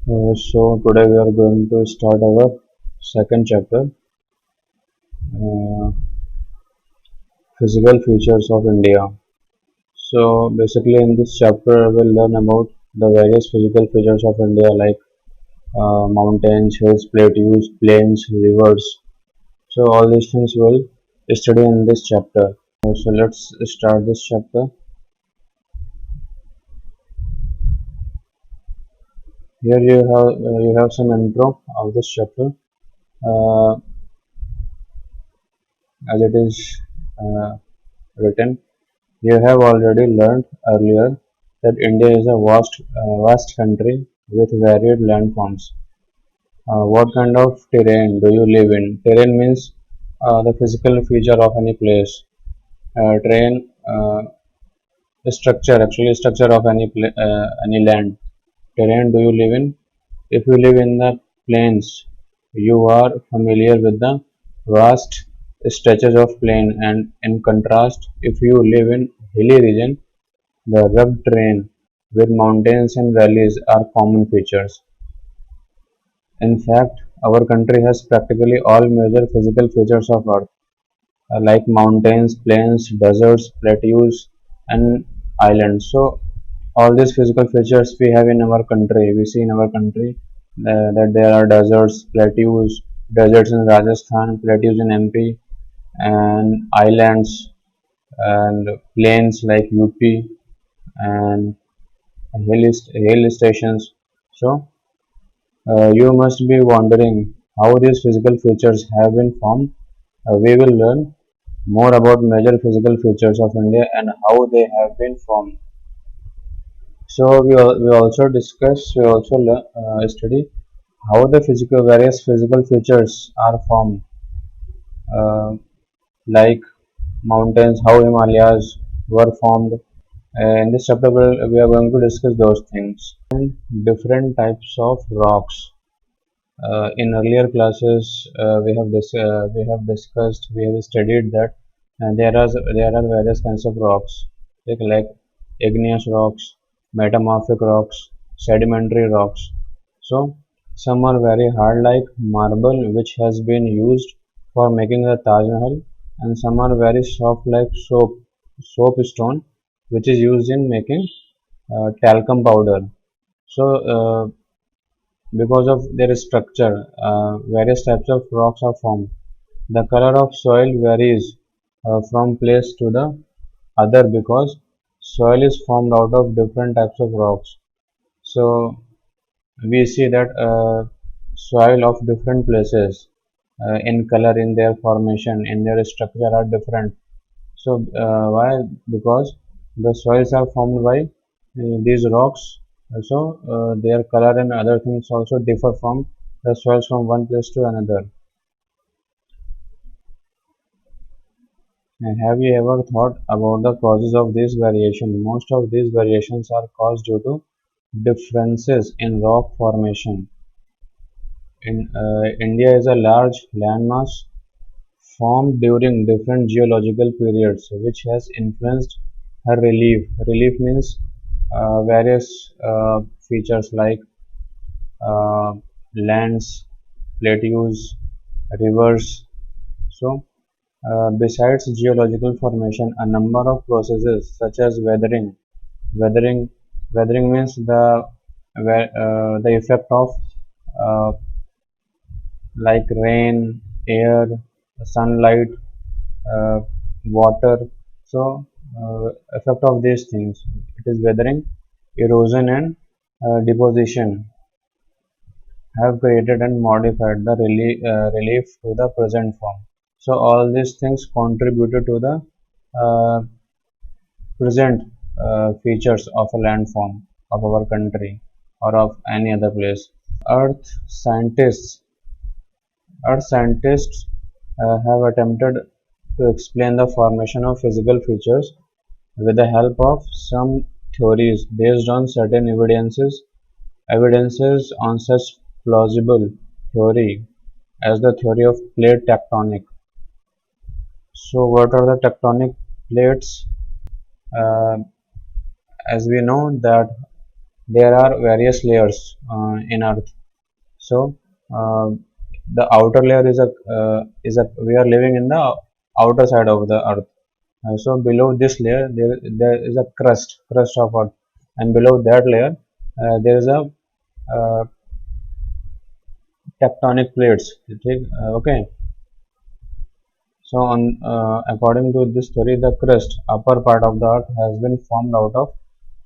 So today we are going to start our second chapter, uh, physical features of India. So basically in this chapter we will learn about the various physical features of India like mountains, hills, plateaus, plains, rivers. So all these things we will study in this chapter. So let's start this chapter. Here you have some intro of this chapter. Uh, as it is written. You have already learned earlier that India is a vast country with varied landforms. What kind of terrain do you live in? Terrain means the physical feature of any place. Terrain, structure of any land. Terrain do you live in? If you live in the plains, you are familiar with the vast stretches of plain, and in contrast, if you live in hilly region, the rugged terrain with mountains and valleys are common features. In fact, our country has practically all major physical features of Earth, like mountains, plains, deserts, plateaus, and islands. So, all these physical features we have in our country, we see in our country that there are deserts, plateaus, deserts in Rajasthan, plateaus in MP, and islands and plains like UP and hill stations. So, you must be wondering how these physical features have been formed. We will learn more about major physical features of India and how they have been formed. So we also study how the various physical features are formed, uh, like mountains, how Himalayas were formed. In this chapter, we are going to discuss those things and different types of rocks. In earlier classes, we have studied that there are various kinds of rocks, like igneous rocks, metamorphic rocks, sedimentary rocks. So some are very hard, like marble, which has been used for making the Taj Mahal, and some are very soft, like soapstone, which is used in making talcum powder. So because of their structure, various types of rocks are formed. The color of soil varies from place to the other because soil is formed out of different types of rocks. So we see that soil of different places in color, in their formation, in their structure are different. So why? Because the soils are formed by these rocks. So their color and other things also differ from the soils from one place to another. And have you ever thought about the causes of this variation? Most of these variations are caused due to differences in rock formation. In India is a large landmass formed during different geological periods, which has influenced her relief. Relief means various features like uh, lands, plateaus, rivers. So, besides geological formation, a number of processes such as weathering, weathering means the effect of uh, like rain, air, sunlight, uh, water. So, effect of these things, it is weathering, erosion, and deposition have created and modified the relief to the present form. So, all these things contributed to the uh, present features of a landform of our country or of any other place. Earth scientists Earth scientists have attempted to explain the formation of physical features with the help of some theories based on certain evidences on such plausible theory as the theory of plate tectonic. So, what are the tectonic plates? Uh, as we know that there are various layers in Earth. So uh, the outer layer is a we are living in the outer side of the Earth. So below this layer there is a crust of Earth, and below that layer there is a uh, tectonic plates. Okay. So according to this theory, the crust upper part of the Earth has been formed out of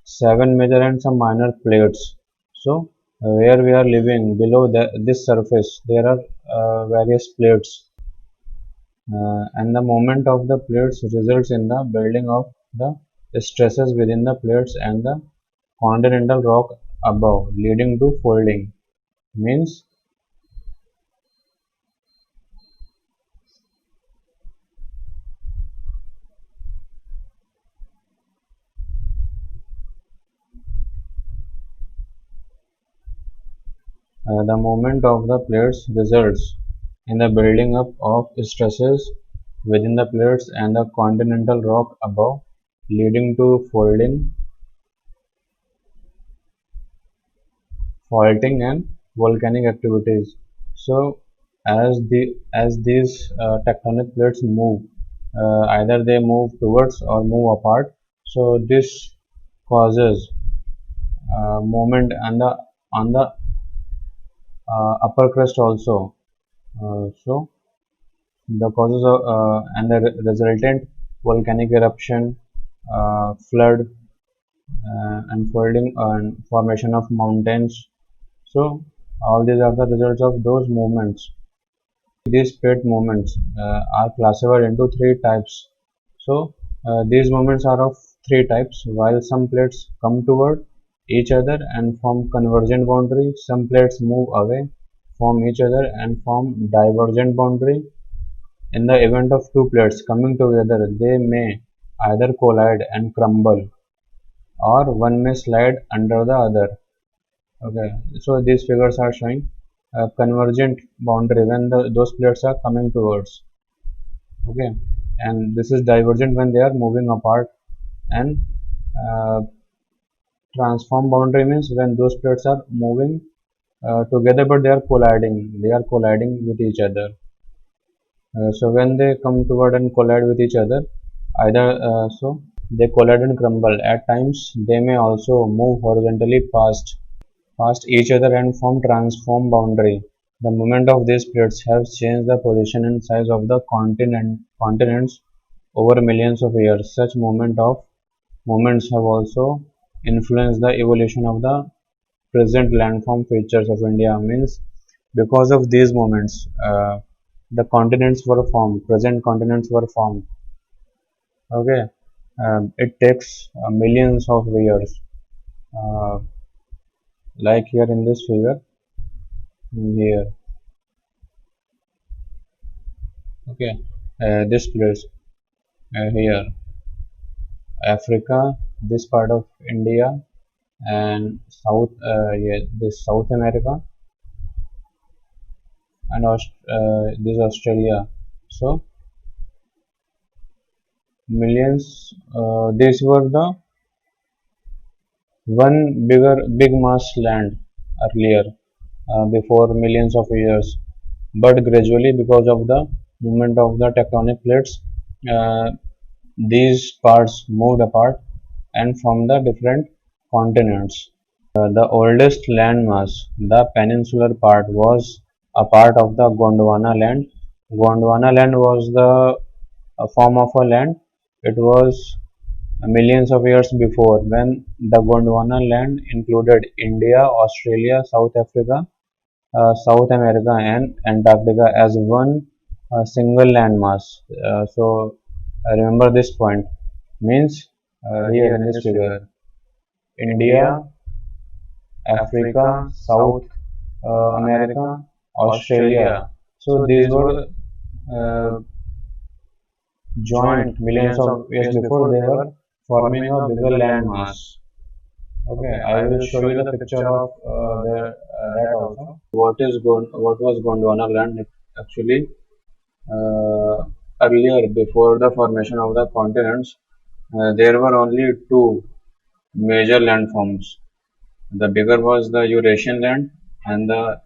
seven major and some minor plates. So where we are living below this surface, there are various plates, and the movement of the plates results in the building of the stresses within the plates and the continental rock above, leading to folding. Means the movement of the plates results in the building up of stresses within the plates and the continental rock above, leading to folding, faulting, and volcanic activities. So, as these tectonic plates move, either they move towards or move apart. So this causes movement on the upper crust also. So the causes of and the resultant volcanic eruption, flood, unfolding and formation of mountains. So all these are the results of those movements. These plate movements are classified into three types. So these movements are of three types. While some plates come toward each other and form convergent boundary, some plates move away from each other and form divergent boundary. In the event of two plates coming together, they may either collide and crumble, or one may slide under the other. Okay, so these figures are showing a convergent boundary when those plates are coming towards. Okay, and this is divergent when they are moving apart, and uh, transform boundary means when those plates are moving together but they are colliding with each other. So when they come toward and collide with each other, either they collide and crumble. At times, they may also move horizontally past each other and form transform boundary. The movement of these plates has changed the position and size of the continents over millions of years. Such movements have also influenced the evolution of the present landform features of India. Means because of these movements, the continents were formed. Present continents were formed. Okay, it takes millions of years. Uh, like here in this figure, here. Okay, this place here, Africa, this part of India, and yeah, this South America, and this Australia. So millions. These were the big mass land earlier, before millions of years, but gradually because of the movement of the tectonic plates, uh, these parts moved apart and formed the different continents. The oldest landmass, the peninsular part, was a part of the Gondwana land. Gondwana land was the form of a land. It was millions of years before, when the Gondwana land included India, Australia, South Africa, South America, and Antarctica as one single landmass. Remember this point. Means here in this figure, India, Africa, South America, Australia. So these were uh, joined millions of years before. They were forming a bigger landmass. Okay, I will show you the picture of that also. What was Gondwana land actually? Earlier, before the formation of the continents, there were only two major landforms. The bigger was the Eurasian land, and the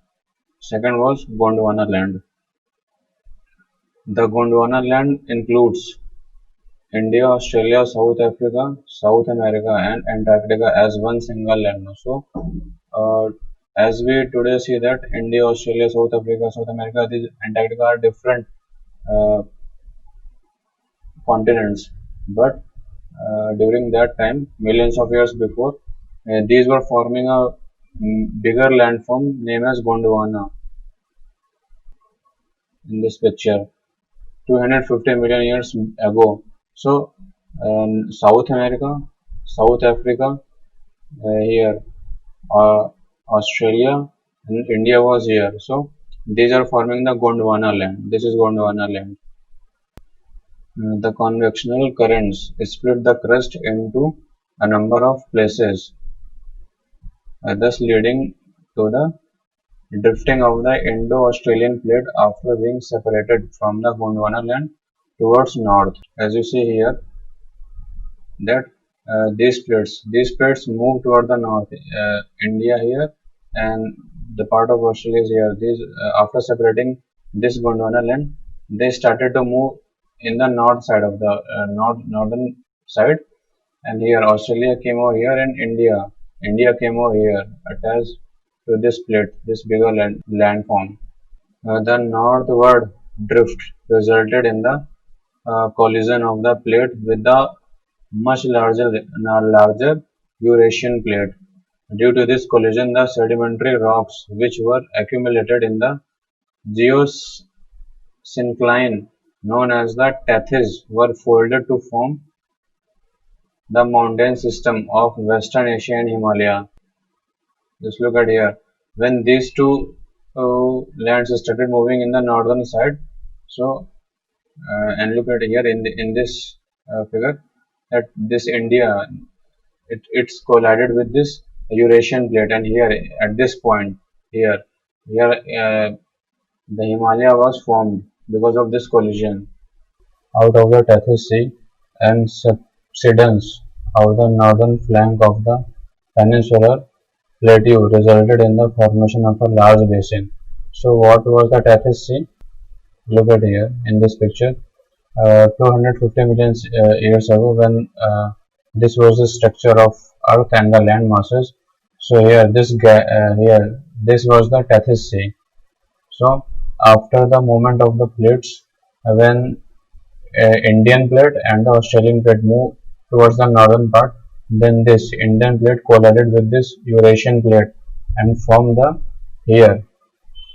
second was Gondwana land. The Gondwana land includes India, Australia, South Africa, South America, and Antarctica as one single landmass. So, uh, as we today see that India, Australia, South Africa, South America, these Antarctica are different uh, continents, but during that time, millions of years before, these were forming a bigger landform named as Gondwana in this picture 250 million years ago. So, South America, South Africa, here, uh, Australia, and India was here. So, these are forming the Gondwana land. This is Gondwana land. The convectional currents split the crust into a number of places, thus leading to the drifting of the Indo-Australian plate after being separated from the Gondwana land towards north. As you see here, that these plates move toward the north. India here and the part of Australia is here. These after separating this Gondwana land, they started to move in the north side of the northern side, and here Australia came over here and India came over here attached to this plate, this bigger landform. The northward drift resulted in the collision of the plate with the much larger Eurasian plate. Due to this collision, the sedimentary rocks which were accumulated in the geosyncline known as the Tethys were folded to form the mountain system of Western Asia and Himalaya. Just look at here. When these two lands started moving in the northern side, so and look at here in this figure that this India it's collided with this Eurasian plate, and here at this point here the Himalaya was formed because of this collision out of the Tethys Sea and subsidence of the northern flank of the peninsular plateau resulted in the formation of a large basin. So what was the Tethys Sea? Look at here in this picture. 250 million years ago, when this was the structure of Earth and the land masses. So here this was the Tethys Sea. So after the movement of the plates, when Indian plate and the Australian plate move towards the northern part, then this Indian plate collided with this Eurasian plate and formed the here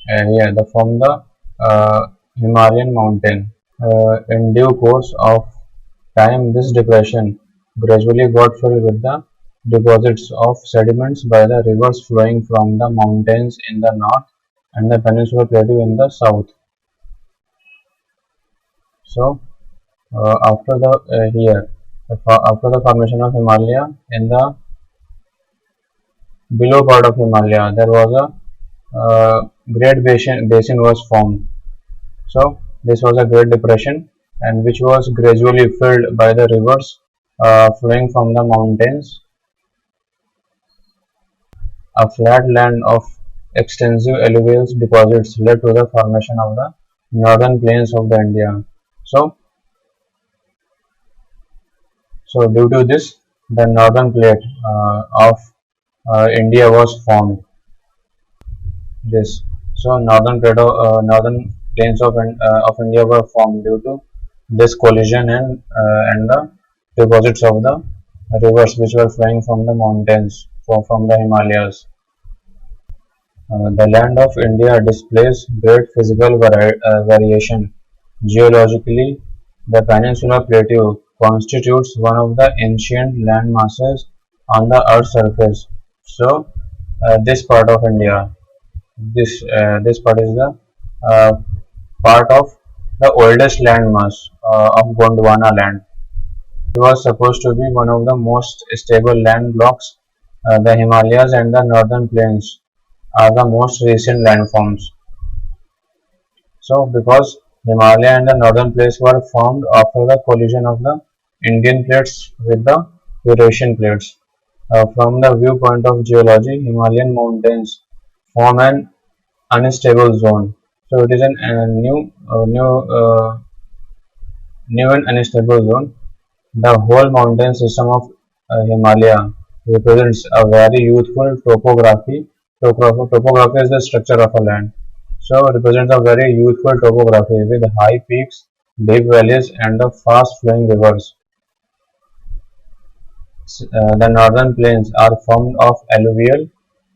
they form the Himalayan mountain. In due course of time, this depression gradually got filled with the deposits of sediments by the rivers flowing from the mountains in the north and the peninsular plateau in the south. So, after the after the formation of Himalaya in the below part of Himalaya, there was a great basin was formed. So this was a great depression, and which was gradually filled by the rivers flowing from the mountains. A flat land of extensive alluvial deposits led to the formation of the northern plains of the India. So due to this, the northern plate of India was formed. This so northern plains of India were formed due to this collision and the deposits of the rivers which were flowing from the mountains from the Himalayas. The land of India displays great physical variation. Geologically, the Peninsular Plateau constitutes one of the ancient land masses on the Earth's surface. So, this part of India, this part is the uh, part of the oldest landmass of Gondwana land. It was supposed to be one of the most stable land blocks. The Himalayas and the northern plains are the most recent landforms. So, because Himalaya and the northern plates were formed after the collision of the Indian plates with the Eurasian plates. From the viewpoint of geology, Himalayan mountains form an unstable zone. So it is an new and unstable zone. The whole mountain system of Himalaya represents a very youthful topography. Topography is the structure of a land. So it represents a very youthful topography with high peaks, deep valleys, and the fast-flowing rivers. The northern plains are formed of alluvial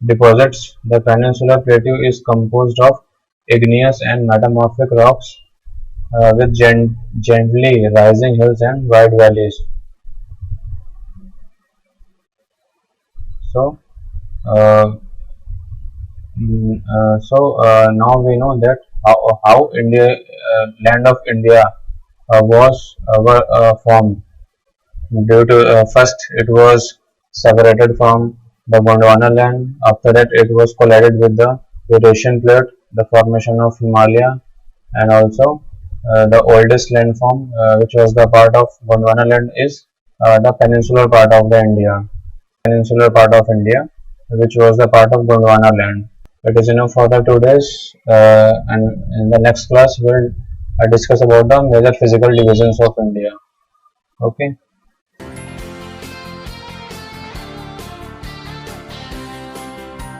deposits. The peninsular plateau is composed of igneous and metamorphic rocks with gently rising hills and wide valleys. So, uh, now we know that how land of India was formed. Due to first it was separated from the Gondwana land. After that, it was collided with the Eurasian plate, the formation of Himalaya, and also the oldest landform, which was the part of Gondwana land, is the peninsular part of India, which was the part of Gondwana land. It is enough for the today's, and in the next class we'll discuss about the major physical divisions of India. Okay.